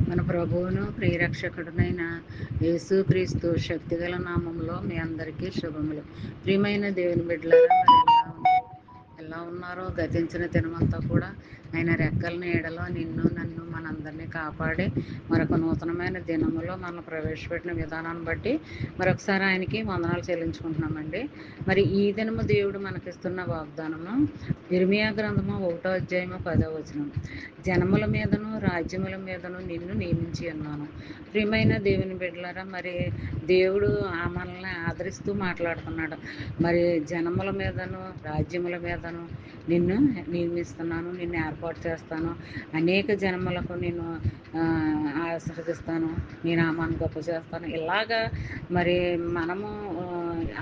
మన ప్రభువును ప్రియరక్షకుడునైన యేసుక్రీస్తు శక్తిగల నామంలో మీ అందరికీ శుభములు. ప్రియమైన దేవుని బిడ్డలారా, ఎలా ఉన్నారో గతించిన దినమంతా కూడా ఆయన రెక్కల నీడలో నిన్ను నన్ను మనందరినీ కాపాడి మరొక నూతనమైన దినములో మనం ప్రవేశపెట్టిన విధానాన్ని బట్టి మరొకసారి ఆయనకి వందనాలు చెల్లించుకుంటున్నామండి. మరి ఈ దినము దేవుడు మనకిస్తున్న వాగ్దానము ఇర్మియా గ్రంథము 1వ అధ్యాయము 10వ వచనం. జనముల మీదను రాజ్యముల మీదను నిన్ను నియమించి ఉన్నాను. ప్రియమైన దేవుని బిడ్డలారా, మరి దేవుడు మనల్ని ఆదరిస్తూ మాట్లాడుతున్నాడు. మరి జనముల మీదను రాజ్యముల మీదను నిన్ను నియమిస్తున్నాను, నిన్ను ఏర్పాటు చేస్తాను, అనేక జనములకు నేను ఆశీర్వదిస్తాను, నీ నామాన్ని గొప్ప చేస్తాను. ఇలాగా మరి మనము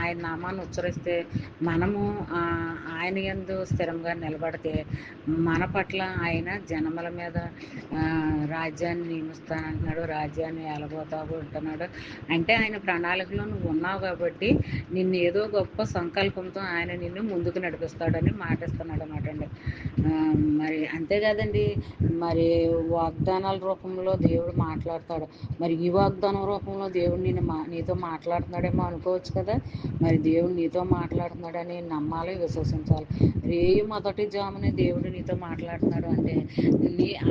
ఆయన నామాన్ని ఉచ్చరిస్తే, మనము ఆయన యందు స్థిరంగా నిలబడితే మన పట్ల ఆయన జనముల మీద రాజ్యాన్ని నియమిస్తానంటున్నాడు, రాజ్యాన్ని ఏలబోతావు అంటున్నాడు. అంటే ఆయన ప్రణాళికలో నువ్వు ఉన్నావు కాబట్టి నిన్ను ఏదో గొప్ప సంకల్పంతో ఆయన నిన్ను ముందుకు నడిపిస్తాడని మాటిస్తున్నాడు అన్నమాట అండి. మరి అంతేకాదండి, మరి వాగ్దానాల రూపంలో దేవుడు మాట్లాడతాడు. మరి ఈ వాగ్దానం రూపంలో దేవుడు నీతో మాట్లాడుతున్నాడేమో అనుకోవచ్చు కదా. మరి దేవుడు నీతో మాట్లాడుతున్నాడని నమ్మాలి, విశ్వసించాలి. రేయి మొదటి జామునే దేవుడు నీతో మాట్లాడుతున్నాడు అంటే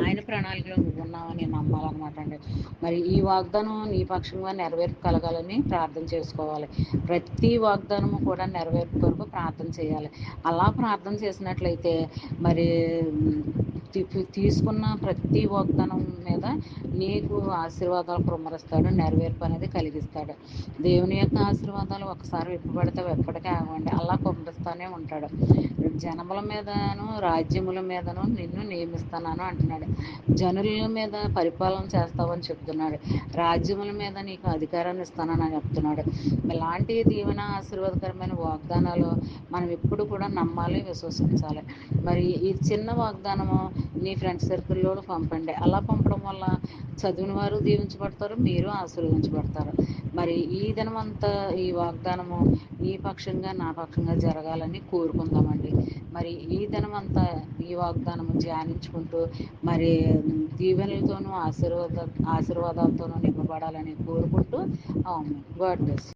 ఆయన ప్రణాళికలో నువ్వు ఉన్నావని నమ్మాలన్నమాట అండి. మరి ఈ వాగ్దానం నీ పక్షంగా నెరవేర్పు కలగాలని ప్రార్థన చేసుకోవాలి. ప్రతి వాగ్దానము కూడా నెరవేర్పు కొరకు ప్రార్థన చేయాలి. అలా ప్రార్థన చేసినట్లయితే మరి తీసుకున్న ప్రతి వాగ్దానం మీద నీకు ఆశీర్వాదాలు కుమ్మరిస్తాడు, నెరవేర్పు అనేది కలిగిస్తాడు. దేవుని యొక్క ఆశీర్వాదాలు ఒకసారి విప్పబడితే ఎప్పటికీ ఆగవండి, అలా కుమ్మరిస్తూనే ఉంటాడు. జనముల మీదను రాజ్యముల మీదను నిన్ను నియమిస్తున్నాను అంటున్నాడు. జనుల మీద పరిపాలన చేస్తావని చెప్తున్నాడు. రాజ్యముల మీద నీకు అధికారాన్ని ఇస్తానని చెప్తున్నాడు. ఇలాంటి దీవెన ఆశీర్వాదకరమైన వాగ్దానాలు మనం ఎప్పుడు కూడా నమ్మాలి, విశ్వసించాలి. మరి ఈ చిన్న వాగ్దానము నీ ఫ్రెండ్స్ సర్కిల్లో పంపండి. అలా పంపడం వల్ల చదివిన వారు దీవించబడతారు, మీరు ఆశీర్వదించబడతారు. మరి ఈ దినమంతా ఈ వాగ్దానము నీ పక్షంగా నా పక్షంగా జరగాలని కోరుకుందామండి. మరి ఈ దినమంతా ఈ వాగ్దానము ధ్యానించుకుంటూ మరి దీవెనలతోనూ ఆశీర్వాదాలతోనూ నింపబడాలని కోరుకుంటూ గాడ్ బ్లెస్.